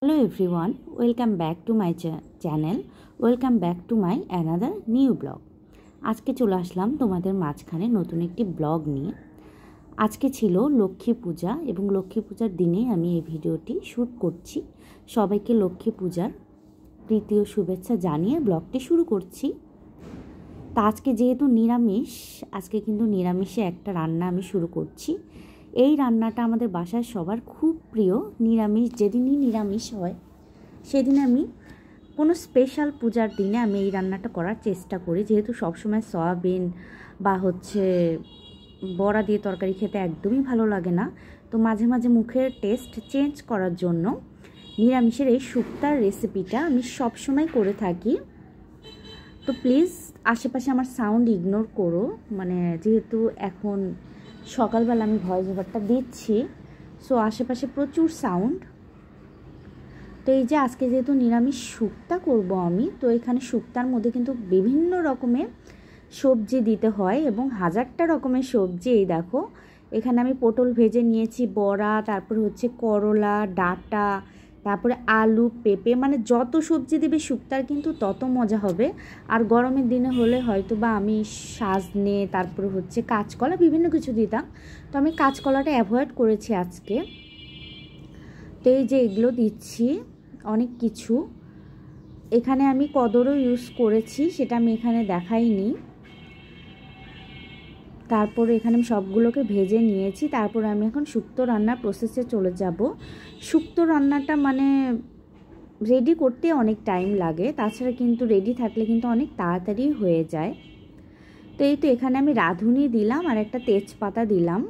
Hello everyone, welcome back to my channel. Welcome back to my another new blog. আজকে চলে আসলাম তোমাদের মাঝখানে নতুন একটি ব্লগ নিয়ে। আজকে ছিল লক্ষ্মী পূজা এবং লক্ষ্মী পূজার দিনে আমি এই ভিডিওটি শ্যুট করছি। সবাইকে লক্ষ্মী পূজার প্রীতি ও শুভেচ্ছা জানিয়ে ব্লগটি শুরু করছি। তা আজকে যেহেতু নিরামিষ, আজকে কিন্তু নিরামিষে একটা রান্না আমি শুরু করছি। এই রান্নাটা আমাদের বাসায় সবার খুব প্রিয়। নিরামিষ যেদিনই নিরামিষ হয় সেদিন আমি কোনো স্পেশাল পূজার দিনে আমি এই রান্নাটা করার চেষ্টা করি, যেহেতু সবসময় সয়াবিন বা বড়া দিয়ে তরকারি খেতে একদমই ভালো লাগে না। তো মাঝে মাঝে মুখের টেস্ট চেঞ্জ করার জন্য নিরামিষের এই শুক্তার রেসিপিটা আমি সবসময় করে থাকি। তো প্লিজ আশেপাশে আমার সাউন্ড ইগনোর করো, যেহেতু এখন সকালবেলা আমি ভয়েস ওভারটা দিচ্ছি, সো আশেপাশে প্রচুর সাউন্ড। তো এই যে আজকে যেহেতু নিরামিষ শুক্তা করব আমি, তো এখানে শুক্তার মধ্যে কিন্তু বিভিন্ন রকমের সবজি দিতে হয় এবং হাজারটা রকমের সবজি। এই দেখো এখানে আমি পটল ভেজে নিয়েছি, বড়া, তারপর করলা, ডাঁটা, তারপরে আলু, পেঁপে, যত সবজি দেবে শুক্তার কিন্তু তত মজা হবে। আর গরমের দিনে হলে হয়তো বা আমি সাজনে, তারপরে কাঁচকলা, বিভিন্ন কিছু দিতাম। তো আমি কাঁচকলাটা অ্যাভয়েড করেছি আজকে। তো এই যে এগুলো দিচ্ছি অনেক কিছু। এখানে আমি কদরও ইউজ করেছি, সেটা আমি এখানে দেখাইনি। তারপরে এখানে আমি সবগুলোকে ভেজে নিয়েছি। তারপরে আমি এখন শুক্তো রান্নার প্রসেসে চলে যাব। শুক্তো রান্নাটা রেডি করতে অনেক টাইম লাগে, তাছাড়া কিন্তু রেডি থাকলে কিন্তু অনেক তাড়াতাড়ি হয়ে যায়। তো এই তো এখানে আমি রাঁধুনি দিলাম আর একটা তেজপাতা দিলাম।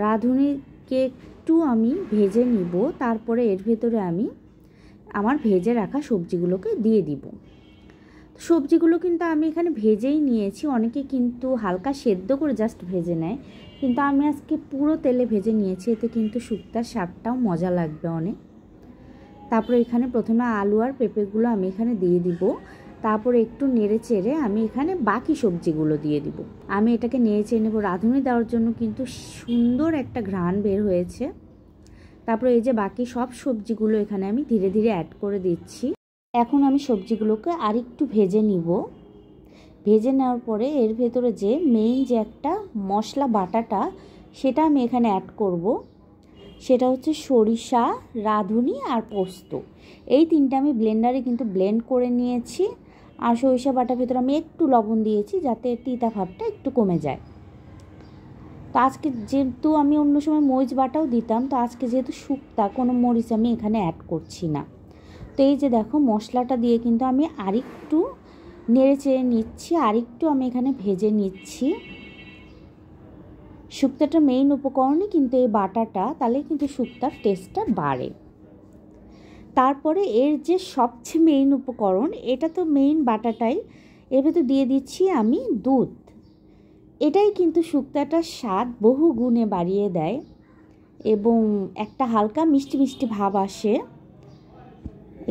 রাঁধুনিকে একটু আমি ভেজে নিব, তারপরে এর ভেতরে আমি আমার ভেজে রাখা সবজিগুলোকে দিয়ে দিব। সবজিগুলো কিন্তু আমি এখানে ভেজেই নিয়েছি। অনেকে কিন্তু হালকা সেদ্ধ করে জাস্ট ভেজে নেয়, কিন্তু আমি আজকে পুরো তেলে ভেজে নিয়েছি, এতে কিন্তু শুক্তার স্বাদটাও মজা লাগবে অনেক। তারপরে এখানে প্রথমে আলু আর পেঁপেগুলো আমি এখানে দিয়ে দিব। তারপরে একটু নেড়ে চেড়ে আমি এখানে বাকি সবজিগুলো দিয়ে দিব। আমি এটাকে নেড়ে চেড়ে নেব। রাঁধুনি দেওয়ার জন্য কিন্তু সুন্দর একটা ঘ্রাণ বের হয়েছে। তারপরে এই যে বাকি সব সবজিগুলো এখানে আমি ধীরে ধীরে অ্যাড করে দিচ্ছি। এখন আমি সবজিগুলোকে আরেকটু ভেজে নিব। ভেজে নেওয়ার পরে এর ভেতরে যে মেইন যে একটা মশলা বাটাটা, সেটা আমি এখানে অ্যাড করব। সেটা সরিষা, রাঁধুনি আর পোস্ত। এই তিনটা আমি ব্লেন্ডারে কিন্তু ব্লেন্ড করে নিয়েছি। আর সরিষা বাটার ভেতরে আমি একটু লবণ দিয়েছি, যাতে তিতা ভাবটা একটু কমে যায়। তো আজকে যেহেতু আমি অন্য সময় মরিচ বাটাও দিতাম, তো আজকে যেহেতু শুক্তা, কোনো মরিচ আমি এখানে অ্যাড করছি না। তো এই যে দেখো মশলাটা দিয়ে কিন্তু আমি আরেকটু নেড়ে চেড়ে নিচ্ছি, আরেকটু আমি এখানে ভেজে নিচ্ছি। শুক্তাটা মেইন উপকরণই কিন্তু এই বাটাটা, তাহলে কিন্তু শুক্তার টেস্টটা বাড়ে। তারপরে এর যে সবচেয়ে মেইন উপকরণ, এটা তো মেইন বাটাটাই, এর ভেতর দিয়ে দিচ্ছি আমি দুধ। এটাই কিন্তু শুক্তাটার স্বাদ বহু গুণে বাড়িয়ে দেয় এবং একটা হালকা মিষ্টি মিষ্টি ভাব আসে।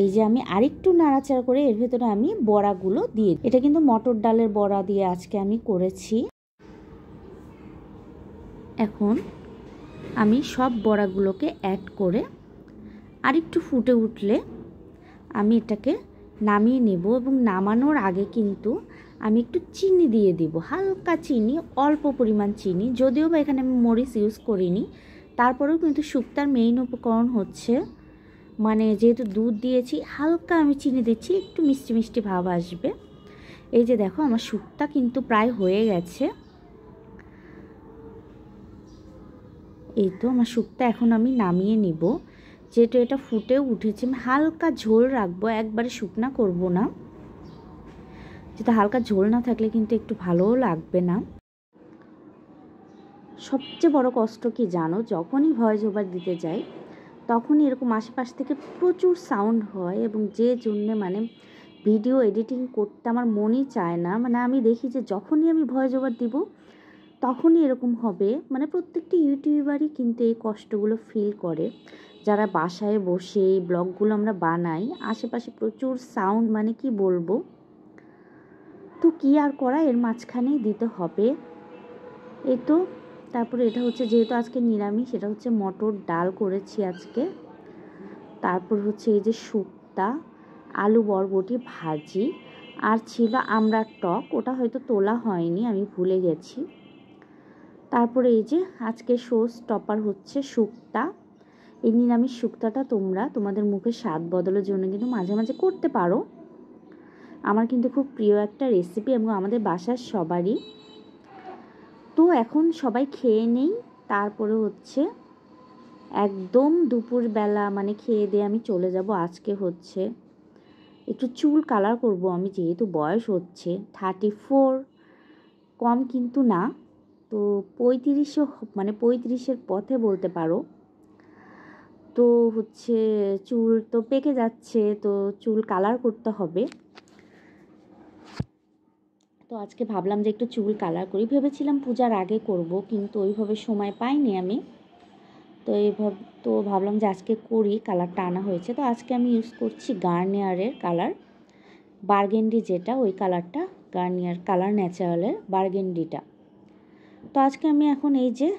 এই যে আমি আরেকটু নাড়াচাড়া করে এর ভেতরে আমি বড়াগুলো দিয়ে, এটা কিন্তু মটর ডালের বড়া দিয়ে আজকে আমি করেছি। এখন আমি সব বড়াগুলোকে অ্যাড করে আরেকটু ফুটে উঠলে আমি এটাকে নামিয়ে নেব। এবং নামানোর আগে কিন্তু আমি একটু চিনি দিয়ে দিব, হালকা চিনি, অল্প পরিমাণ চিনি। যদিও বা এখানে আমি মরিচ ইউজ করিনি, তারপরেও কিন্তু শুক্তার মেইন উপকরণ যেহেতু দুধ দিয়েছি, হালকা আমি চিনি দিচ্ছি, একটু মিষ্টি মিষ্টি ভাব আসবে। এই যে দেখো আমার শুক্তা কিন্তু প্রায় হয়ে গেছে। এই তো আমার শুক্তা এখন আমি নামিয়ে নিব। যেহেতু এটা ফুটে উঠেছে, আমি হালকা ঝোল রাখবো, একবারে শুকনা করব না, যেটা হালকা ঝোল না থাকলে কিন্তু একটু ভালোও লাগবে না। সবচেয়ে বড় কষ্ট কি জানো, যখনই ভয়েস ওভার দিতে যাই তখনই এরকম আশেপাশ থেকে প্রচুর সাউন্ড হয়, এবং যে জন্যে ভিডিও এডিটিং করতে আমার মনই চায় না। আমি দেখি যে যখনই আমি ভয়েস ওভার দিব তখনই এরকম হবে। প্রত্যেকটি ইউটিউবারই কিন্তু এই কষ্টগুলো ফিল করে, যারা বাসায় বসে এই ব্লগগুলো আমরা বানাই। আশেপাশে প্রচুর সাউন্ড, কি বলবো। তো কি আর করা, এর মাঝখানেই দিতে হবে। এই তো তারপরে এটা যেহেতু আজকে নিরামিষ, এটা মটর ডাল করেছি আজকে। তারপর হচ্ছে এই যে শুক্তা, আলু বরবটি ভাজি, আর ছিল আমড়ার টক, ওটা হয়তো তোলা হয়নি, আমি ভুলে গেছি। তারপরে এই যে আজকে শো স্টপার হচ্ছে শুক্তা। এই নিরামিষ শুক্তাটা তোমরা তোমাদের মুখে স্বাদ বদলের জন্য কিন্তু মাঝে মাঝে করতে পারো। আমার কিন্তু খুব প্রিয় একটা রেসিপি এবং আমাদের বাসার সবারই। তো এখন সবাই খেয়ে নেই, তারপরে হচ্ছে একদম দুপুরবেলা মানে খেয়ে দিয়ে আমি চলে যাব। আজকে হচ্ছে একটু চুল কালার করব আমি, যেহেতু বয়স হচ্ছে 34, কম কিন্তু না, তো 35ও মানে 35-এর পথে বলতে পারো। তো হচ্ছে চুল তো পেকে যাচ্ছে, তো চুল কালার করতে হবে। তো আজকে ভাবলাম যে একটু চুল কালার করি, ভেবেছিলাম পূজার আগে করব, কিন্তু ওইভাবে সময় পাইনি আমি। তো ভাবলাম যে আজকে করি, কালারটা আনা হয়েছে। তো আজকে আমি ইউজ করছি গার্নিয়ারের কালার বার্গেন্ডি, যেটা ওই কালারটা, গার্নিয়ার কালার ন্যাচারালের বার্গেন্ডিটা। তো আজকে আমি এখন এই যে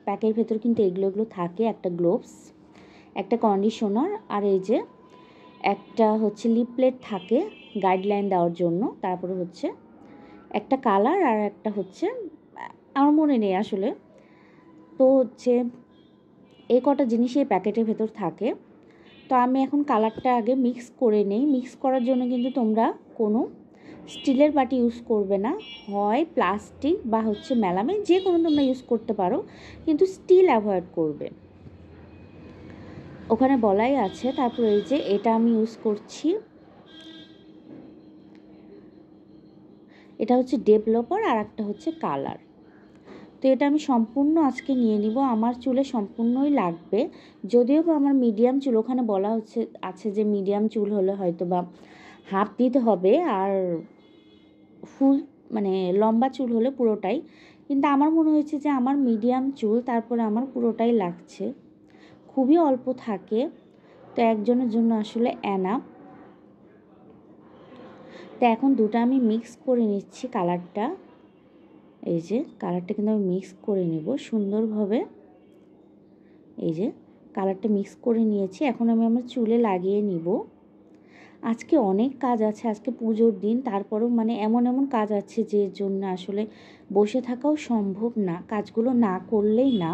প্যাকের ভেতর কিন্তু এগুলো থাকে, একটা গ্লোভস, একটা কন্ডিশনার, আর এই যে একটা হচ্ছে লিপলেট থাকে গাইডলাইন দেওয়ার জন্য, তারপরে হচ্ছে একটা কালার, আর একটা হচ্ছে আমার মনে নেই আসলে। তো হচ্ছে এই কটা জিনিস এই প্যাকেটের ভেতর থাকে। তো আমি এখন কালারটা আগে মিক্স করে নেই। মিক্স করার জন্য কিন্তু তোমরা কোনো স্টিলের বাটি ইউজ করবে না, হয় প্লাস্টিক বা হচ্ছে মেলামাইন, যে কোনো তোমরা ইউজ করতে পারো, কিন্তু স্টিল অ্যাভয়েড করবে, ওখানে বলাই আছে। তারপর এই যে এটা আমি ইউজ করছি, এটা হচ্ছে ডেভেলপার, আর একটা হচ্ছে কালার। তো এটা আমি সম্পূর্ণ আজকে নিয়ে নিব, আমার চুলে সম্পূর্ণই লাগবে। যদিও বা আমার মিডিয়াম চুল, ওখানে বলা আছে যে মিডিয়াম চুল হলে হয়তো বা হাফ দিতে হবে, আর ফুল মানে লম্বা চুল হলে পুরোটাই, কিন্তু আমার মনে হয়েছে যে আমার মিডিয়াম চুল, তারপরে আমার পুরোটাই লাগছে, খুবই অল্প থাকে, তো একজনের জন্য আসলে এনাফ। তো এখন দুটো আমি মিক্স করে নিচ্ছি কালারটা, এই যে কালারটা কিন্তু আমি মিক্স করে নিব সুন্দরভাবে। এই যে কালারটা মিক্স করে নিয়েছি, এখন আমি আমার চুলে লাগিয়ে নিব। আজকে অনেক কাজ আছে, আজকে পুজোর দিন, তারপরেও মানে এমন কাজ আছে যে জন্য আসলে বসে থাকাও সম্ভব না, কাজগুলো না করলেই না।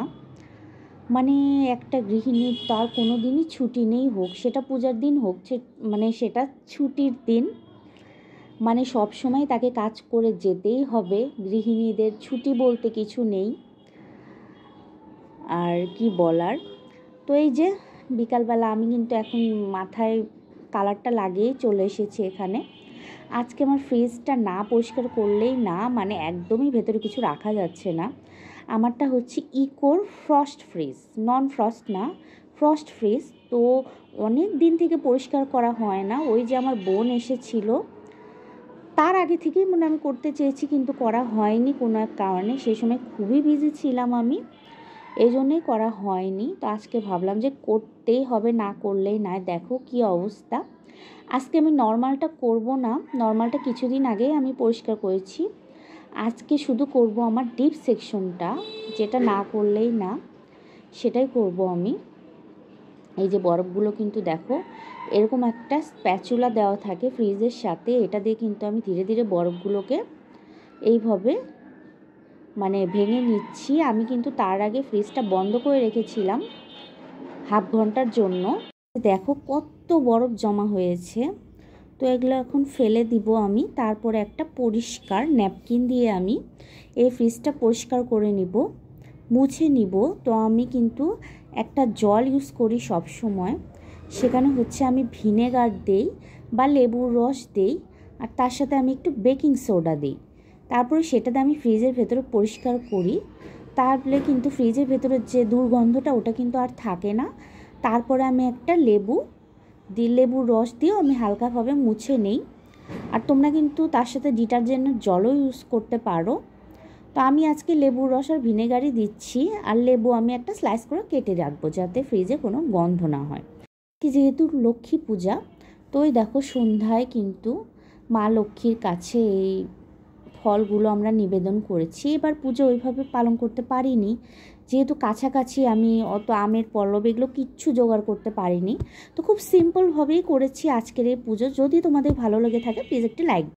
মানে একটা গৃহিণীর তার কোনো দিনই ছুটি নেই, হোক সেটা পূজার দিন, হোক মানে সেটা ছুটির দিন, মানে সব সময় তাকে কাজ করে যেতেই হবে। গৃহিণীদের ছুটি বলতে কিছু নেই, আর কি বলার। তো এই যে বিকালবেলা আমি কিন্তু এখন মাথায় কালারটা লাগিয়েই চলে এসেছি এখানে। আজকে আমার ফ্রিজটা না পরিষ্কার করলেই না, মানে একদমই ভেতরে কিছু রাখা যাচ্ছে না। আমারটা হচ্ছে ইকোর ফ্রস্ট ফ্রিজ, নন ফ্রস্ট না, ফ্রস্ট ফ্রিজ। তো অনেক দিন থেকে পরিষ্কার করা হয় না, ওই যে আমার বোন এসেছিল তার আগে থেকেই মনে আমি করতে চেয়েছি, কিন্তু করা হয়নি কোনো এক কারণে, সেই সময় খুবই বিজি ছিলাম আমি, এই জন্যেই করা হয়নি। তো আজকে ভাবলাম যে করতেই হবে, না করলেই না। দেখো কি অবস্থা। আজকে আমি নর্মালটা করব না, নর্মালটা কিছুদিন আগেই আমি পরিষ্কার করেছি। আজকে শুধু করব আমার ডিপ সেকশনটা, যেটা না করলেই না, সেটাই করব আমি। এই যে বরফগুলো কিন্তু দেখো এরকম একটা স্প্যাচুলা দেওয়া থাকে ফ্রিজের সাথে, এটা দিয়ে কিন্তু আমি ধীরে ধীরে বরফগুলোকে এইভাবে মানে ভেঙে নিচ্ছি। আমি কিন্তু তার আগে ফ্রিজটা বন্ধ করে রেখেছিলাম হাফ ঘন্টার জন্য। দেখো কত বরফ জমা হয়েছে। তো এগুলো এখন ফেলে দিব আমি, তারপরে একটা পরিষ্কার ন্যাপকিন দিয়ে আমি এই ফ্রিজটা পরিষ্কার করে নিব, মুছে নিব। তো আমি কিন্তু একটা জল ইউজ করি সব সময়, সেখানে হচ্ছে আমি ভিনেগার দেই বা লেবুর রস দেই, আর তার সাথে আমি একটু বেকিং সোডা দিই, তারপরে সেটাতে আমি ফ্রিজের ভেতরে পরিষ্কার করি। তাহলে কিন্তু ফ্রিজের ভেতরে যে দুর্গন্ধটা ওটা কিন্তু আর থাকে না। তারপরে আমি একটা লেবুর রস দিয়েও আমি হালকাভাবে মুছে নেই। আর তোমরা কিন্তু তার সাথে ডিটারজেন্টের জলও ইউজ করতে পারো। তো আমি আজকে লেবুর রস আর ভিনেগারই দিচ্ছি, আর লেবু আমি একটা স্লাইস করে কেটে রাখবো যাতে ফ্রিজে কোনো গন্ধ না হয়। যেহেতু লক্ষ্মী পূজা, তো ওই দেখো সন্ধ্যায় কিন্তু মা লক্ষ্মীর কাছে এই ফলগুলো আমরা নিবেদন করেছি। এবার পুজো ওইভাবে পালন করতে পারিনি, যেহেতু কাছাকাছি আমি অত আমের পল্লব এগুলো কিচ্ছু জোগাড় করতে পারিনি, তো খুব সিম্পলভাবেই করেছি আজকের এই পুজো। যদি তোমাদের ভালো লেগে থাকে প্লিজ একটি লাইক